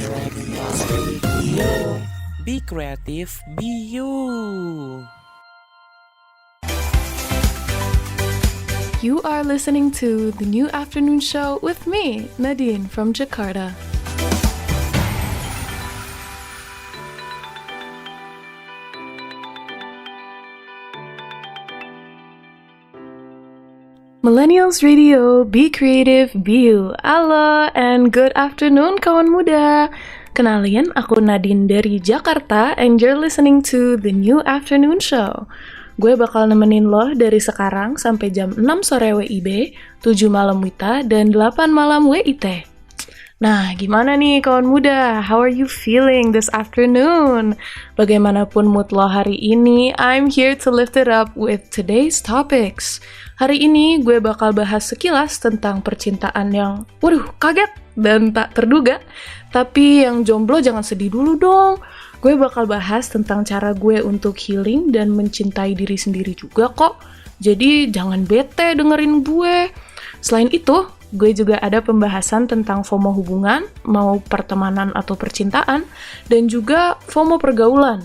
Radio. Be creative, be you. You are listening to the New Afternoon Show with me, Nadine from Jakarta. Millennials Radio, be creative, be you. Halo and good afternoon kawan muda. Kenalin, aku Nadine dari Jakarta and you're listening to the New Afternoon Show. Gue bakal nemenin lo dari sekarang sampai jam 6 sore WIB, 7 malam WITA, dan 8 malam WIT. Nah, gimana nih kawan muda? How are you feeling this afternoon? Bagaimanapun mood lo hari ini, I'm here to lift it up with today's topics. Hari ini gue bakal bahas sekilas tentang percintaan yang, kaget dan tak terduga. Tapi yang jomblo jangan sedih dulu dong. Gue bakal bahas tentang cara gue untuk healing dan mencintai diri sendiri juga kok. Jadi jangan bete dengerin gue. Selain itu, gue juga ada pembahasan tentang FOMO hubungan, mau pertemanan atau percintaan, dan juga FOMO pergaulan.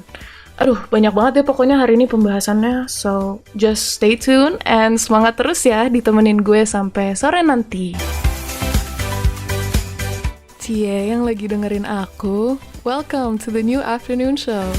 Banyak banget ya pokoknya hari ini pembahasannya. So, just stay tuned and semangat terus ya ditemenin gue sampai sore nanti. Cie yang lagi dengerin aku, welcome to the New Afternoon Show.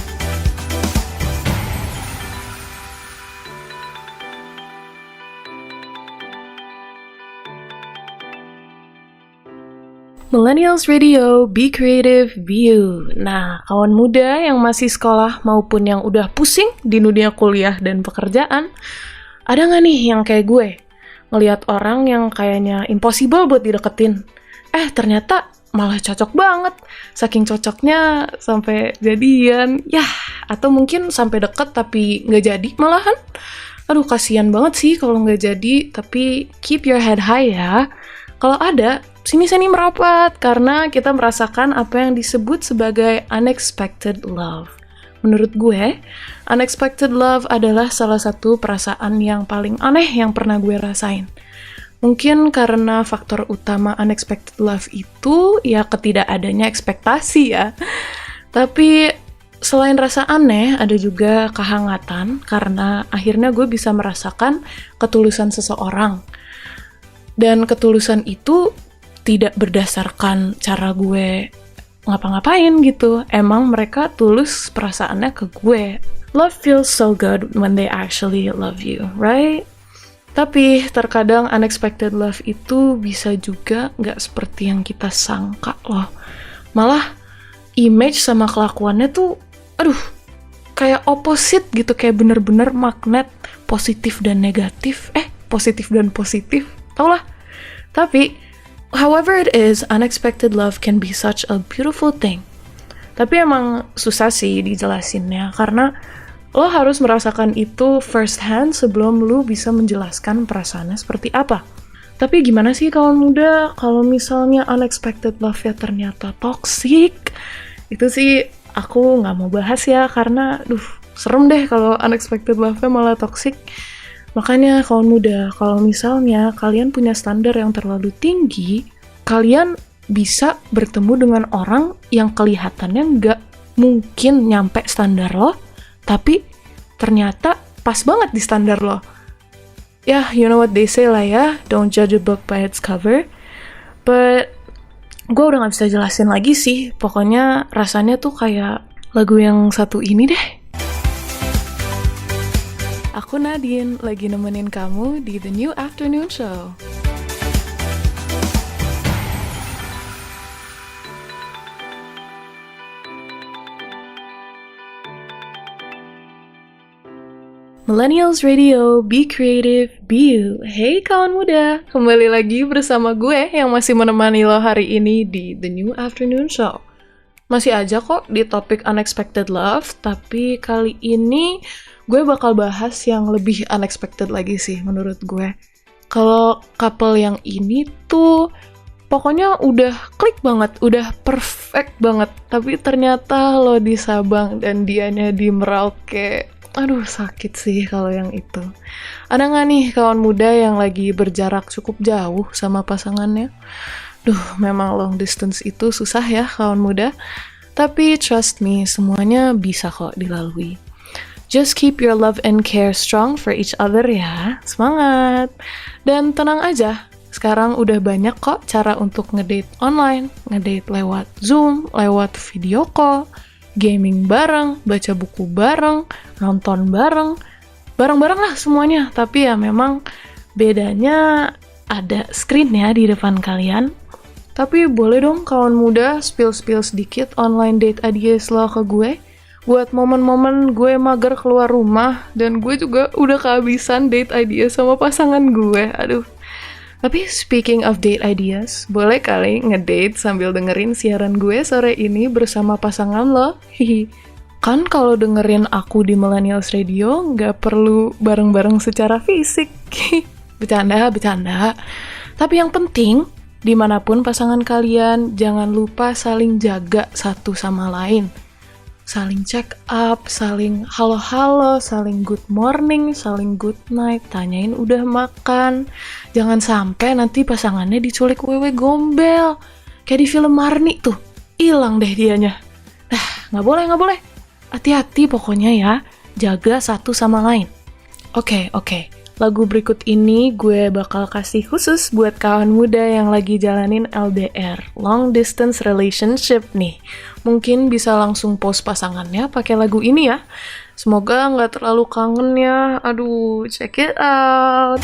Millennials Radio, be creative, be you. Nah, kawan muda yang masih sekolah maupun yang udah pusing di dunia kuliah dan pekerjaan, ada nggak nih yang kayak gue? Ngelihat orang yang kayaknya impossible buat dideketin. Ternyata malah cocok banget. Saking cocoknya sampai jadian. Atau mungkin sampai deket tapi nggak jadi malahan. Kasihan banget sih kalau nggak jadi, tapi keep your head high ya. Kalau ada, sini-sini merapat, karena kita merasakan apa yang disebut sebagai unexpected love. Menurut gue, unexpected love adalah salah satu perasaan yang paling aneh yang pernah gue rasain. Mungkin karena faktor utama unexpected love itu ya ketidakadanya ekspektasi ya. Tapi selain rasa aneh, ada juga kehangatan karena akhirnya gue bisa merasakan ketulusan seseorang. Dan ketulusan itu tidak berdasarkan cara gue ngapa-ngapain gitu. Emang mereka tulus perasaannya ke gue. Love feels so good when they actually love you, right? Tapi terkadang unexpected love itu bisa juga nggak seperti yang kita sangka loh. Malah image sama kelakuannya tuh, kayak opposite gitu, kayak bener-bener magnet positif dan negatif. Positif dan positif. Tau lah. Tapi, however it is, unexpected love can be such a beautiful thing. Tapi emang susah sih dijelasinnya, karena lo harus merasakan itu first hand sebelum lo bisa menjelaskan perasaannya seperti apa. Tapi gimana sih kawan muda, kalau misalnya unexpected love ya ternyata toxic? Itu sih aku nggak mau bahas ya, karena serem deh kalau unexpected love-nya malah toxic. Makanya kawan muda, kalau misalnya kalian punya standar yang terlalu tinggi, kalian bisa bertemu dengan orang yang kelihatannya nggak mungkin nyampe standar lo, tapi ternyata pas banget di standar lo. You know what they say lah ya, don't judge a book by its cover. But gue udah gak bisa jelasin lagi sih, pokoknya rasanya tuh kayak lagu yang satu ini deh. Aku Nadine, lagi nemenin kamu di The New Afternoon Show. Millennials Radio, be creative, be you. Hey kawan muda, kembali lagi bersama gue yang masih menemani lo hari ini di The New Afternoon Show. Masih aja kok di topik unexpected love, tapi kali ini gue bakal bahas yang lebih unexpected lagi sih menurut gue. Kalau couple yang ini tuh pokoknya udah klik banget, udah perfect banget. Tapi ternyata lo di Sabang dan dianya di Merauke. Sakit sih kalau yang itu. Ada nggak nih kawan muda yang lagi berjarak cukup jauh sama pasangannya? Memang long distance itu susah ya kawan muda. Tapi trust me, semuanya bisa kok dilalui. Just keep your love and care strong for each other ya. Semangat! Dan tenang aja, sekarang udah banyak kok cara untuk ngedate online, ngedate lewat Zoom, lewat video call, gaming bareng, baca buku bareng, nonton bareng, bareng-bareng lah semuanya. Tapi ya memang bedanya ada screen-nya di depan kalian. Tapi boleh dong kawan muda spill-spill sedikit online date ideas lo ke gue. Buat momen-momen gue mager keluar rumah dan gue juga udah kehabisan date ideas sama pasangan gue. Aduh. Tapi speaking of date ideas, boleh kali ngedate sambil dengerin siaran gue sore ini bersama pasangan lo? Hihi. Kan kalau dengerin aku di Millennials Radio, nggak perlu bareng-bareng secara fisik. Bercanda. Tapi yang penting, dimanapun pasangan kalian, jangan lupa saling jaga satu sama lain. Saling check up, saling halo-halo, saling good morning, saling good night, tanyain udah makan. Jangan sampai nanti pasangannya diculik wewe gombel. Kayak di film Marni tuh, hilang deh dianya. Nggak boleh. Hati-hati pokoknya ya, jaga satu sama lain. Oke. Lagu berikut ini gue bakal kasih khusus buat kawan muda yang lagi jalanin LDR, long distance relationship nih. Mungkin bisa langsung post pasangannya pakai lagu ini ya. Semoga nggak terlalu kangen ya. Aduh, check it out.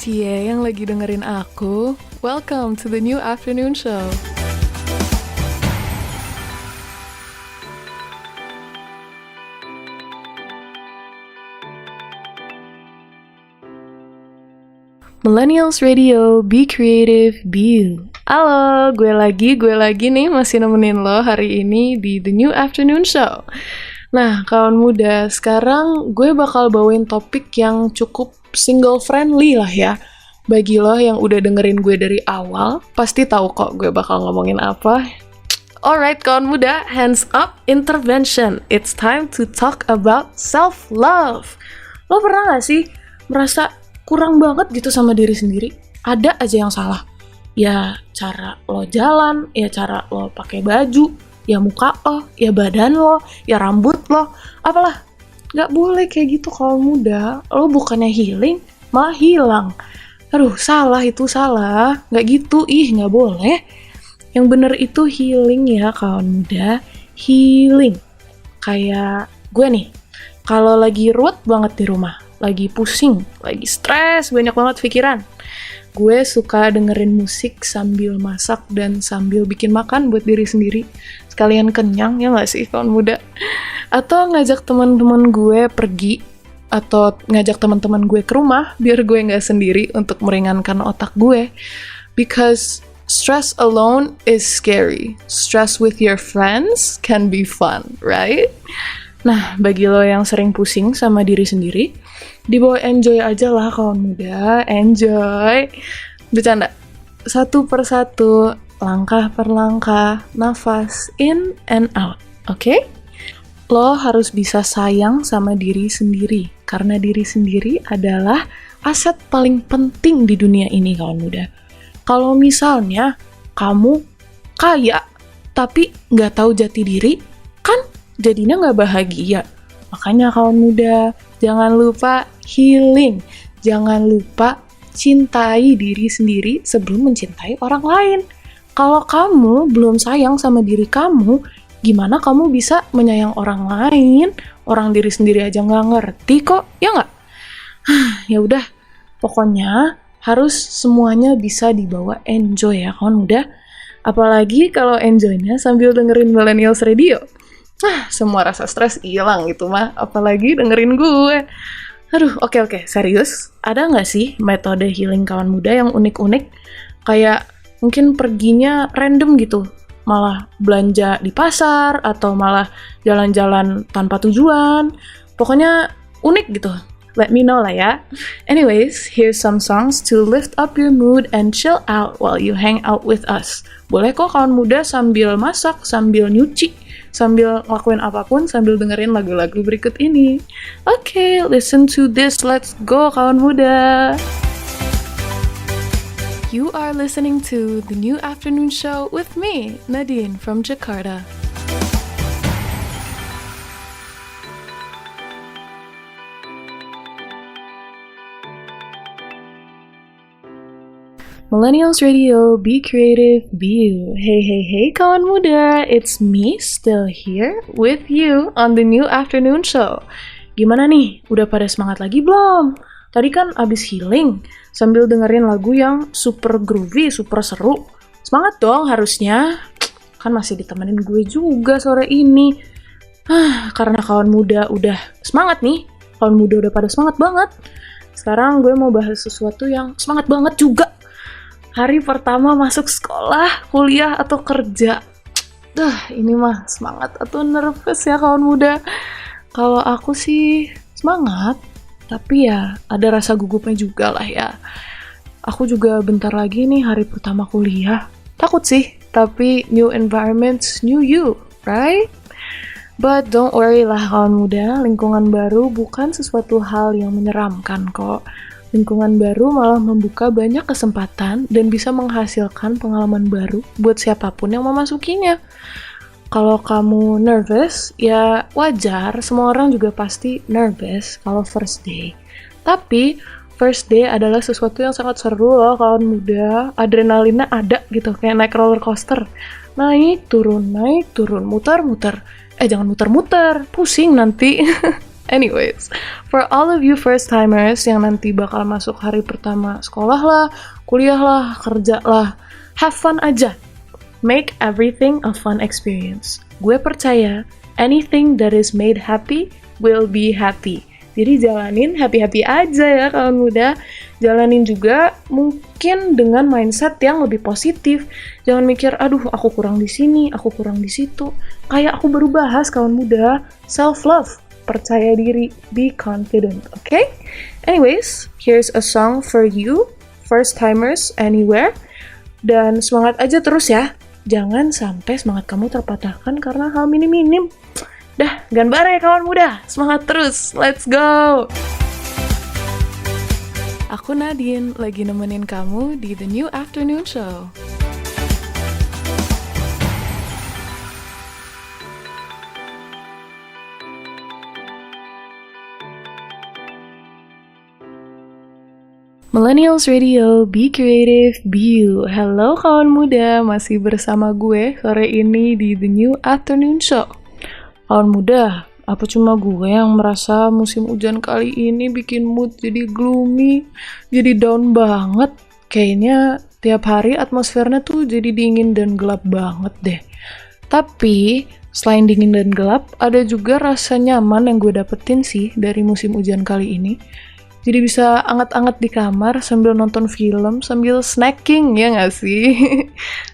Cie yang lagi dengerin aku, welcome to the new afternoon show. Millennials Radio, be creative, be you. Halo, gue lagi nih masih nemenin lo hari ini di The New Afternoon Show. Nah, kawan muda, sekarang gue bakal bawain topik yang cukup single friendly lah ya. Bagi lo yang udah dengerin gue dari awal, pasti tahu kok gue bakal ngomongin apa. Alright, kawan muda, hands up, intervention. It's time to talk about self-love. Lo pernah gak sih merasa kurang banget gitu sama diri sendiri? Ada aja yang salah. Ya cara lo jalan, ya cara lo pakai baju, ya muka lo, ya badan lo, ya rambut lo, apalah. Gak boleh kayak gitu kalau muda. Lo bukannya healing, malah hilang. Aduh, salah itu salah. Gak gitu, gak boleh. Yang bener itu healing ya kawan muda. Healing. Kayak gue nih, kalau lagi ruwet banget di rumah, lagi pusing, lagi stres, banyak banget pikiran, gue suka dengerin musik sambil masak dan sambil bikin makan buat diri sendiri. Sekalian kenyang, ya nggak sih kawan muda? Atau ngajak teman-teman gue pergi, atau ngajak teman-teman gue ke rumah, biar gue nggak sendiri untuk meringankan otak gue. Because stress alone is scary. Stress with your friends can be fun, right? Nah, bagi lo yang sering pusing sama diri sendiri, dibawa enjoy aja lah kawan muda, enjoy. Bercanda. Satu persatu, langkah per langkah, nafas in and out, oke? Lo harus bisa sayang sama diri sendiri, karena diri sendiri adalah aset paling penting di dunia ini kawan muda. Kalau misalnya kamu kaya, tapi nggak tahu jati diri, kan jadinya nggak bahagia. Makanya kawan muda, jangan lupa healing. Jangan lupa cintai diri sendiri sebelum mencintai orang lain. Kalau kamu belum sayang sama diri kamu, gimana kamu bisa menyayang orang lain? Orang diri sendiri aja nggak ngerti kok, ya nggak? Ya udah, pokoknya harus semuanya bisa dibawa enjoy ya kawan muda. Apalagi kalau enjoynya sambil dengerin Millennials Radio. Semua rasa stres hilang gitu mah, apalagi dengerin gue. Aduh, oke, serius. Ada nggak sih metode healing kawan muda yang unik-unik? Kayak mungkin perginya random gitu, malah belanja di pasar, atau malah jalan-jalan tanpa tujuan. Pokoknya unik gitu. Let me know lah ya. Anyways, here's some songs to lift up your mood and chill out while you hang out with us. Boleh kok kawan muda sambil masak, sambil nyuci, sambil ngelakuin apapun, sambil dengerin lagu-lagu berikut ini. Oke, listen to this. Let's go kawan muda. You are listening to The New Afternoon Show with me, Nadine from Jakarta. Millennials Radio, be creative, be you. Hey kawan muda, it's me still here with you on the New Afternoon Show. Gimana nih, udah pada semangat lagi belum? Tadi kan abis healing, sambil dengerin lagu yang super groovy, super seru. Semangat dong harusnya, kan masih ditemenin gue juga sore ini. Karena kawan muda udah semangat nih, kawan muda udah pada semangat banget. Sekarang gue mau bahas sesuatu yang semangat banget juga. Hari pertama masuk sekolah, kuliah, atau kerja. Ini mah semangat atau nervous ya kawan muda? Kalau aku sih semangat, tapi ya ada rasa gugupnya juga lah ya. Aku juga bentar lagi nih hari pertama kuliah. Takut sih, tapi new environment, new you, right? But don't worry lah kawan muda, lingkungan baru bukan sesuatu hal yang menyeramkan kok. Lingkungan baru malah membuka banyak kesempatan dan bisa menghasilkan pengalaman baru buat siapapun yang memasukinya. Kalau kamu nervous, ya wajar, semua orang juga pasti nervous kalau first day. Tapi, first day adalah sesuatu yang sangat seru loh kawan muda. Adrenalinnya ada gitu, kayak naik roller coaster. Naik, turun, muter-muter. Jangan muter-muter, pusing nanti. Anyways, for all of you first-timers yang nanti bakal masuk hari pertama sekolah lah, kuliah lah, kerja lah, have fun aja. Make everything a fun experience. Gue percaya, anything that is made happy will be happy. Jadi jalanin happy-happy aja ya kawan muda. Jalanin juga mungkin dengan mindset yang lebih positif. Jangan mikir, aduh aku kurang di sini, aku kurang di situ. Kayak aku baru bahas kawan muda, self-love. Percaya diri, be confident, okay? Anyways, here's a song for you, first-timers anywhere. Dan semangat aja terus ya. Jangan sampai semangat kamu terpatahkan karena hal minim-minim. Dah, ganbare kawan muda. Semangat terus, let's go! Aku Nadine, lagi nemenin kamu di The New Afternoon Show. Millennials Radio, be creative, be you. Hello kawan muda, masih bersama gue sore ini di The New Afternoon Show. Kawan muda, apa cuma gue yang merasa musim hujan kali ini bikin mood jadi gloomy, jadi down banget? Kayaknya tiap hari atmosfernya tuh jadi dingin dan gelap banget deh. Tapi, selain dingin dan gelap, ada juga rasa nyaman yang gue dapetin sih dari musim hujan kali ini. Jadi bisa anget-anget di kamar sambil nonton film, sambil snacking, ya nggak sih?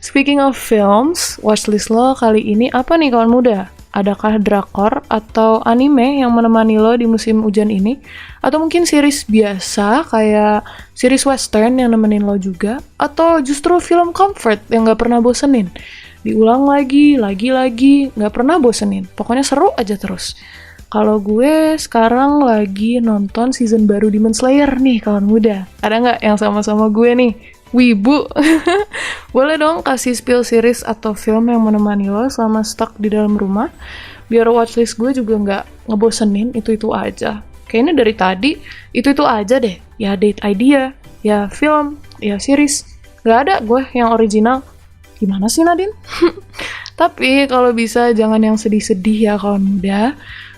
Speaking of films, watchlist lo kali ini apa nih kawan muda? Adakah drakor atau anime yang menemani lo di musim hujan ini? Atau mungkin series biasa kayak series western yang nemenin lo juga? Atau justru film comfort yang nggak pernah bosenin? Diulang lagi, nggak pernah bosenin. Pokoknya seru aja terus. Kalau gue sekarang lagi nonton season baru Demon Slayer nih kawan muda. Ada nggak yang sama-sama gue nih? Wibu. Boleh dong kasih spill series atau film yang menemani lo selama stuck di dalam rumah. Biar watchlist gue juga nggak ngebosenin itu-itu aja. Kayaknya dari tadi itu-itu aja deh. Ya date idea, ya film, ya series. Nggak ada gue yang original. Gimana sih Nadine? Tapi kalau bisa jangan yang sedih-sedih ya kawan muda.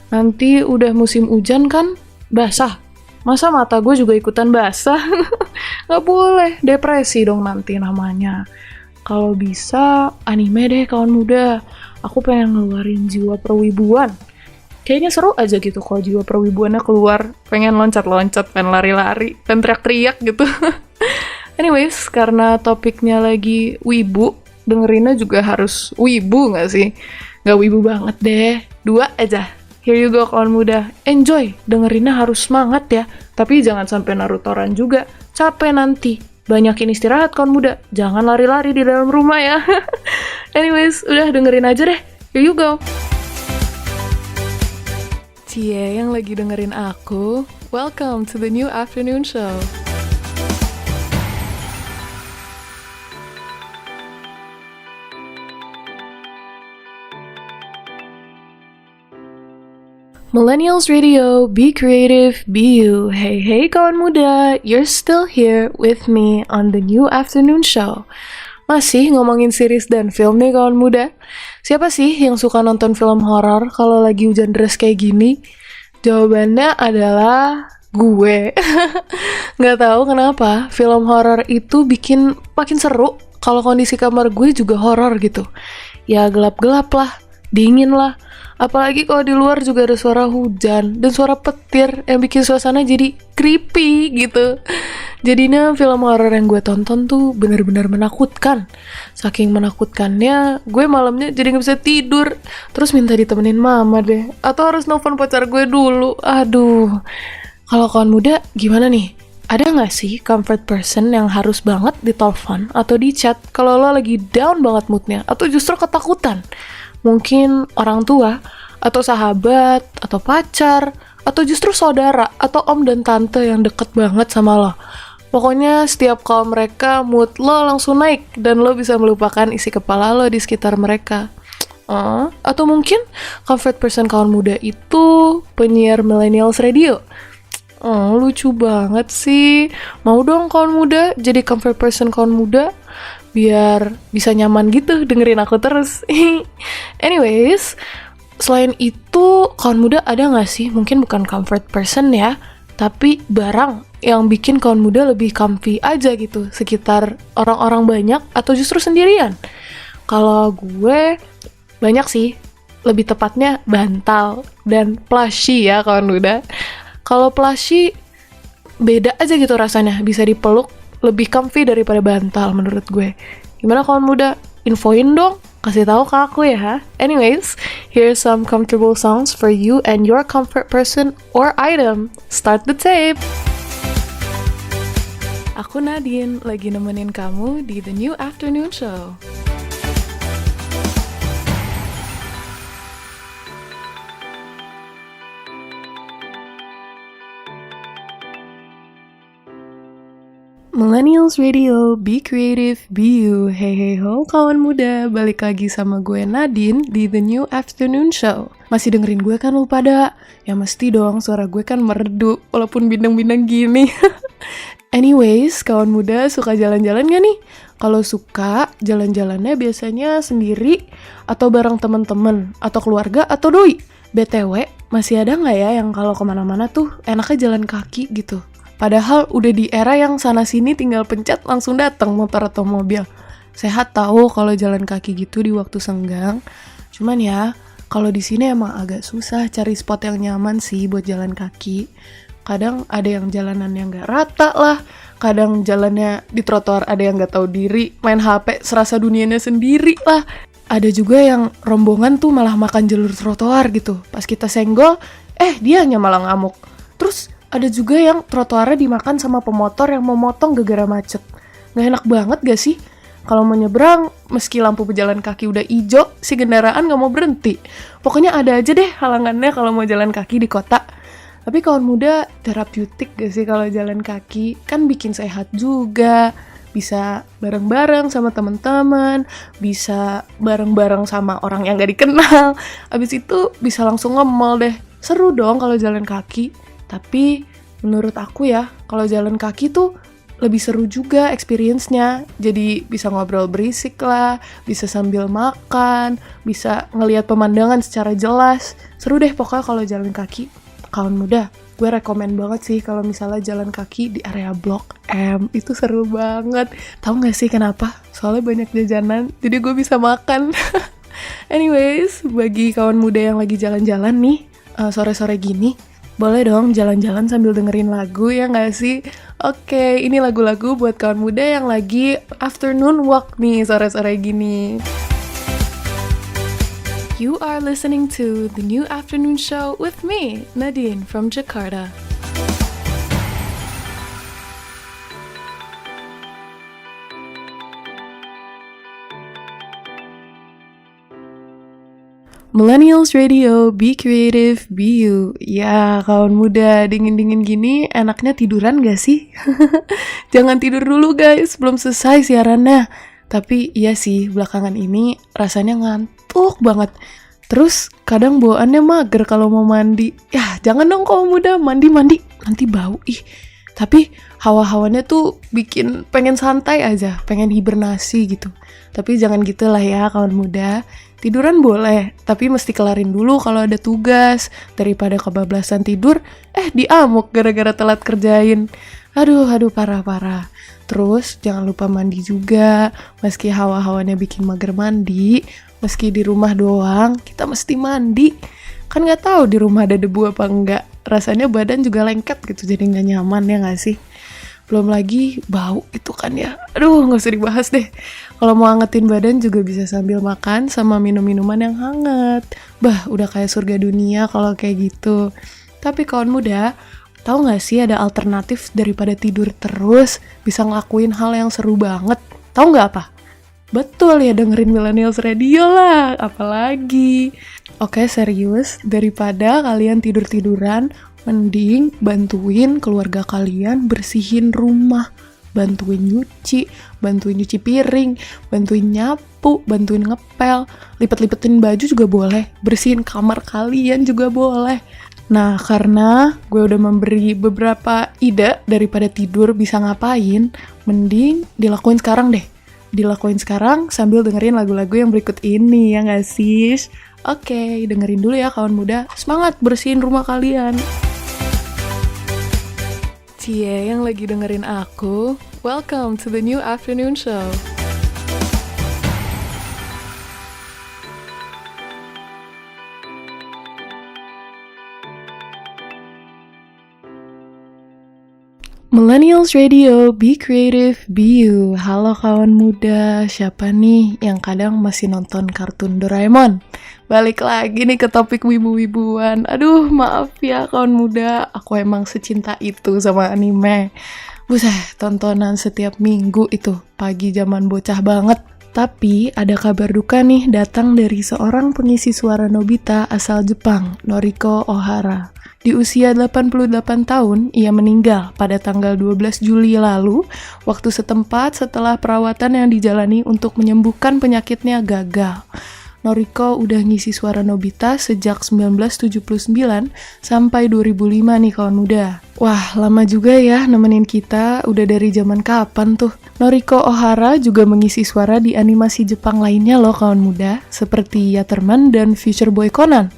Nanti udah musim hujan kan, basah. Masa mata gue juga ikutan basah? Gak boleh, depresi dong nanti namanya. Kalau bisa, anime deh kawan muda. Aku pengen ngeluarin jiwa perwibuan. Kayaknya seru aja gitu kalau jiwa perwibuannya keluar. Pengen loncat-loncat, pengen lari-lari, pengen teriak-teriak gitu. Anyways, karena topiknya lagi wibu, dengerinnya juga harus wibu gak sih? Gak wibu banget deh, 2 aja. Here you go kawan muda, enjoy, dengerinnya harus semangat ya. Tapi jangan sampai narutoran juga, capek nanti. Banyakin istirahat kawan muda, jangan lari-lari di dalam rumah ya. Anyways, udah dengerin aja deh, here you go. Cie yang lagi dengerin aku, welcome to the New Afternoon Show. Millennials Radio, be creative, be you. Hey, hey kawan muda, you're still here with me on the New Afternoon Show. Masih ngomongin series dan film nih kawan muda. Siapa sih yang suka nonton film horor kalau lagi hujan deras kayak gini? Jawabannya adalah gue. Nggak tahu kenapa film horor itu bikin makin seru kalau kondisi kamar gue juga horor gitu. Ya gelap-gelap lah, dingin lah. Apalagi kalau di luar juga ada suara hujan dan suara petir yang bikin suasana jadi creepy gitu. Jadinya film horor yang gue tonton tuh benar-benar menakutkan. Saking menakutkannya, gue malamnya jadi gak bisa tidur. Terus minta ditemenin mama deh. Atau harus nelfon pacar gue dulu. Aduh. Kalau kawan muda, gimana nih? Ada gak sih comfort person yang harus banget ditelepon atau di chat kalau lo lagi down banget moodnya? Atau justru ketakutan? Mungkin orang tua, atau sahabat, atau pacar, atau justru saudara, atau om dan tante yang deket banget sama lo. Pokoknya setiap call mereka, mood lo langsung naik, dan lo bisa melupakan isi kepala lo di sekitar mereka. Atau mungkin comfort person kawan muda itu penyiar Millennials Radio. Lucu banget sih. Mau dong kawan muda jadi comfort person kawan muda? Biar bisa nyaman gitu dengerin aku terus. Anyways, selain itu, kawan muda ada gak sih, mungkin bukan comfort person ya, tapi barang yang bikin kawan muda lebih comfy aja gitu, sekitar orang-orang banyak atau justru sendirian? Kalau gue, banyak sih, lebih tepatnya bantal dan plushie ya kawan muda. Kalau plushie, beda aja gitu rasanya, bisa dipeluk, lebih comfy daripada bantal menurut gue. Gimana kawan muda? Infoin dong, kasih tahu ke aku ya. Anyways, here's some comfortable songs for you and your comfort person or item. Start the tape. Aku Nadine, lagi nemenin kamu di The New Afternoon Show. Millennials Radio, be creative, be you. Hey hey ho kawan muda, balik lagi sama gue Nadine di The New Afternoon Show. Masih dengerin gue kan lu pada? Ya mesti dong, suara gue kan merdu walaupun bindeng-bindeng gini. Anyways, kawan muda suka jalan-jalan gak nih? Kalau suka, jalan-jalannya biasanya sendiri atau bareng temen-temen atau keluarga atau doi. BTW, masih ada gak ya yang kalau kemana-mana tuh enaknya jalan kaki gitu? Padahal udah di era yang sana-sini tinggal pencet langsung datang motor atau mobil. Sehat tahu kalau jalan kaki gitu di waktu senggang. Cuman ya, kalau di sini emang agak susah cari spot yang nyaman sih buat jalan kaki. Kadang ada yang jalanannya nggak rata lah. Kadang jalannya di trotoar ada yang nggak tahu diri, main HP serasa dunianya sendiri lah. Ada juga yang rombongan tuh malah makan jalur trotoar gitu. Pas kita senggol, dianya malah ngamuk. Terus ada juga yang trotoarnya dimakan sama pemotor yang mau motong gara-gara macet. Nggak enak banget gak sih? Kalau mau nyebrang, meski lampu pejalan kaki udah ijo, si kendaraan nggak mau berhenti. Pokoknya ada aja deh halangannya kalau mau jalan kaki di kota. Tapi kawan muda, terapeutik gak sih kalau jalan kaki? Kan bikin sehat juga. Bisa bareng-bareng sama teman-teman, bisa bareng-bareng sama orang yang gak dikenal. Abis itu bisa langsung nge-mall deh. Seru dong kalau jalan kaki. Tapi menurut aku ya, kalau jalan kaki tuh lebih seru juga experience-nya. Jadi bisa ngobrol berisik lah, bisa sambil makan, bisa ngelihat pemandangan secara jelas. Seru deh pokoknya kalau jalan kaki. Kawan muda, gue rekomen banget sih kalau misalnya jalan kaki di area Blok M. Itu seru banget. Tahu gak sih kenapa? Soalnya banyak jajanan, jadi gue bisa makan. Anyways, bagi kawan muda yang lagi jalan-jalan nih, sore-sore gini, boleh dong jalan-jalan sambil dengerin lagu ya nggak sih? Oke, ini lagu-lagu buat kawan muda yang lagi afternoon walk nih sore-sore gini. You are listening to The New Afternoon Show with me, Nadine from Jakarta. Millennials Radio, be creative, be you. Ya, kawan muda, dingin-dingin gini, enaknya tiduran gak sih? Jangan tidur dulu guys, belum selesai siarannya. Tapi iya sih, belakangan ini rasanya ngantuk banget. Terus kadang bawaannya mager kalau mau mandi. Ya jangan dong kaum muda mandi nanti bau Tapi hawa-hawanya tuh bikin pengen santai aja, pengen hibernasi gitu. Tapi jangan gitulah ya kawan muda. Tiduran boleh, tapi mesti kelarin dulu kalau ada tugas. Daripada kebablasan tidur, diamuk gara-gara telat kerjain. Aduh, parah. Terus jangan lupa mandi juga. Meski hawa-hawanya bikin mager mandi, meski di rumah doang, kita mesti mandi. Kan nggak tahu di rumah ada debu apa enggak. Rasanya badan juga lengket gitu, jadi nggak nyaman ya nggak sih? Belum lagi bau itu kan ya. Aduh, nggak usah dibahas deh. Kalau mau angetin badan juga bisa sambil makan sama minum minuman yang hangat. Bah, udah kayak surga dunia kalau kayak gitu. Tapi kawan muda, tahu nggak sih ada alternatif daripada tidur terus? Bisa ngelakuin hal yang seru banget. Tahu nggak apa? Betul ya, dengerin Millennials Radio lah, apalagi. Oke, serius, daripada kalian tidur-tiduran, mending bantuin keluarga kalian bersihin rumah. Bantuin nyuci piring, bantuin nyapu, bantuin ngepel, lipet-lipetin baju juga boleh, bersihin kamar kalian juga boleh. Nah, karena gue udah memberi beberapa ide daripada tidur bisa ngapain, mending dilakuin sekarang deh. Dilakuin sekarang sambil dengerin lagu-lagu yang berikut ini, ya nggak sih? Oke, dengerin dulu ya kawan muda. Semangat bersihin rumah kalian. Cie yang lagi dengerin aku, welcome to the new afternoon show. Millennials Radio, be creative, be you. Halo kawan muda, siapa nih yang kadang masih nonton kartun Doraemon? Balik lagi nih ke topik wibu-wibuan. Aduh, maaf ya kawan muda, aku emang secinta itu sama anime. Buset, tontonan setiap minggu itu, pagi zaman bocah banget. Tapi ada kabar duka nih datang dari seorang pengisi suara Nobita asal Jepang, Noriko Ohara. Di usia 88 tahun, ia meninggal pada tanggal 12 Juli lalu, waktu setempat setelah perawatan yang dijalani untuk menyembuhkan penyakitnya gagal. Noriko udah ngisi suara Nobita sejak 1979 sampai 2005 nih kawan muda. Wah, lama juga ya nemenin kita, udah dari zaman kapan tuh. Noriko Ohara juga mengisi suara di animasi Jepang lainnya loh kawan muda, seperti Yatterman dan Future Boy Conan.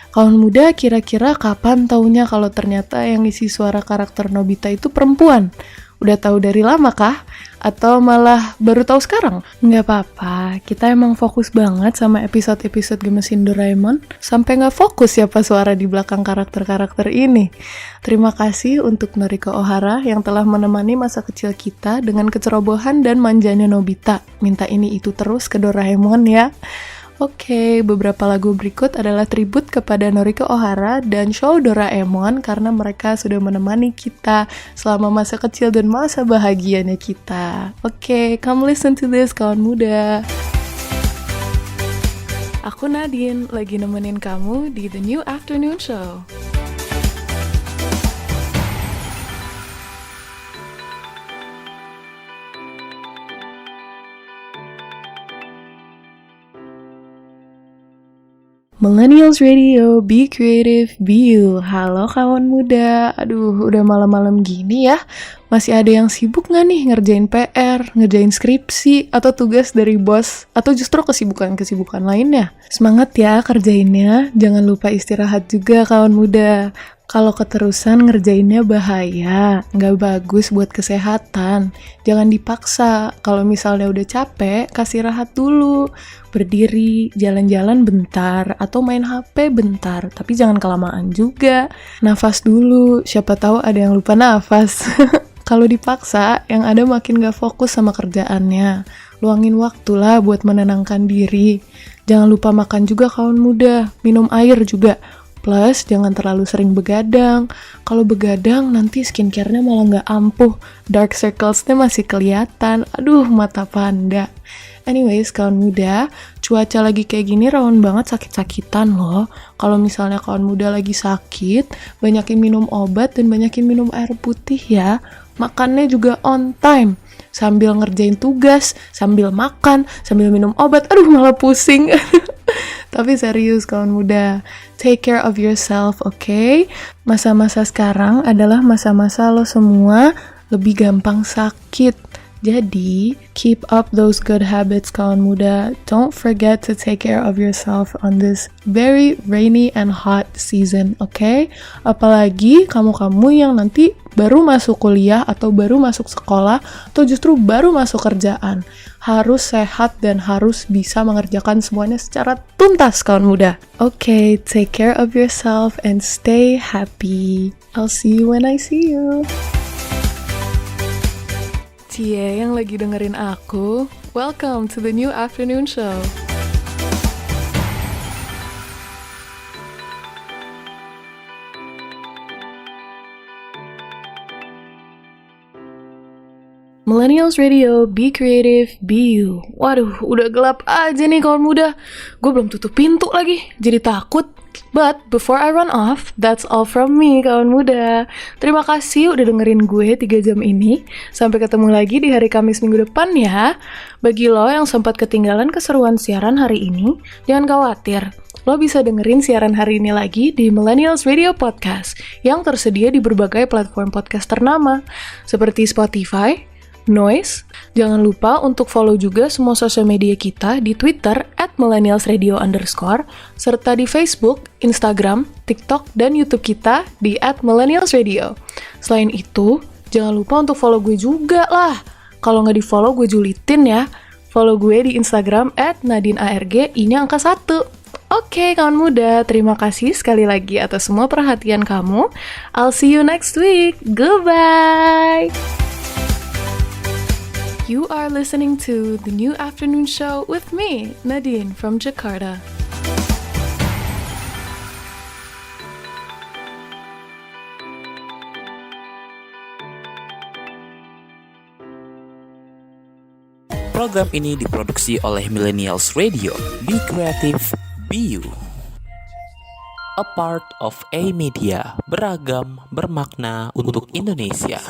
Kawan muda kira-kira kapan taunya kalau ternyata yang ngisi suara karakter Nobita itu perempuan? Udah tahu dari lama kah? Atau malah baru tahu sekarang? Nggak apa-apa, kita emang fokus banget sama episode-episode Gemesin Doraemon sampai nggak fokus siapa suara di belakang karakter-karakter ini. Terima kasih untuk Noriko Ohara yang telah menemani masa kecil kita dengan kecerobohan dan manjanya Nobita. Minta ini itu terus ke Doraemon ya. Oke, beberapa lagu berikut adalah tribut kepada Noriko Ohara dan show Doraemon karena mereka sudah menemani kita selama masa kecil dan masa bahagianya kita. Oke, come listen to this kawan muda. Aku Nadine, lagi nemenin kamu di The New Afternoon Show. Millennials Radio, be creative, be you. Halo kawan muda, aduh udah malam-malam gini ya. Masih ada yang sibuk gak nih ngerjain PR, ngerjain skripsi, atau tugas dari bos, atau justru kesibukan-kesibukan lainnya? Semangat ya kerjainnya, jangan lupa istirahat juga kawan muda. Kalau keterusan ngerjainnya bahaya, nggak bagus buat kesehatan. Jangan dipaksa, kalau misalnya udah capek, kasih rahat dulu. Berdiri, jalan-jalan bentar, atau main HP bentar, tapi jangan kelamaan juga. Nafas dulu, siapa tahu ada yang lupa nafas. Kalau dipaksa, yang ada makin gak fokus sama kerjaannya. Luangin waktu lah buat menenangkan diri. Jangan lupa makan juga kawan muda, minum air juga. Plus, jangan terlalu sering begadang. Kalau begadang, nanti skincare-nya malah nggak ampuh. Dark circles-nya masih kelihatan. Aduh, mata panda. Anyways, kawan muda, cuaca lagi kayak gini rawan banget sakit-sakitan loh. Kalau misalnya kawan muda lagi sakit, banyakin minum obat dan banyakin minum air putih ya. Makannya juga on time. Sambil ngerjain tugas, sambil makan, sambil minum obat. Aduh, malah pusing. Tapi serius kawan muda, take care of yourself, okay? Masa-masa sekarang adalah masa-masa lo semua lebih gampang sakit. Jadi, keep up those good habits kawan muda. Don't forget to take care of yourself on this very rainy and hot season, okay? Apalagi kamu-kamu yang nanti baru masuk kuliah atau baru masuk sekolah atau justru baru masuk kerjaan. Harus sehat dan harus bisa mengerjakan semuanya secara tuntas kawan muda. Okay, take care of yourself and stay happy. I'll see you when I see you. Cie yang lagi dengerin aku, welcome to the new afternoon show. Millennials Radio, be creative, be you. Waduh, udah gelap aja nih kawan muda. Gue belum tutup pintu lagi, jadi takut. But before I run off, that's all from me kawan muda. Terima kasih udah dengerin gue 3 jam ini. Sampai ketemu lagi di hari Kamis minggu depan ya. Bagi lo yang sempat ketinggalan keseruan siaran hari ini, jangan khawatir. Lo bisa dengerin siaran hari ini lagi di Millennials Radio Podcast yang tersedia di berbagai platform podcast ternama seperti Spotify, Noise. Jangan lupa untuk follow juga semua sosial media kita di Twitter @millennialsradio_, serta di Facebook, Instagram, TikTok, dan YouTube kita di @millennialsradio. Selain itu, jangan lupa untuk follow gue juga lah. Kalau nggak di follow, gue julitin ya. Follow gue di Instagram @nadinearg, I-nya angka 1. Oke, kawan muda, terima kasih sekali lagi atas semua perhatian kamu. I'll see you next week. Goodbye! You are listening to the new afternoon show with me, Nadine from Jakarta. Program ini diproduksi oleh Millennials Radio. Be creative, be you. A part of A Media, beragam, bermakna untuk Indonesia.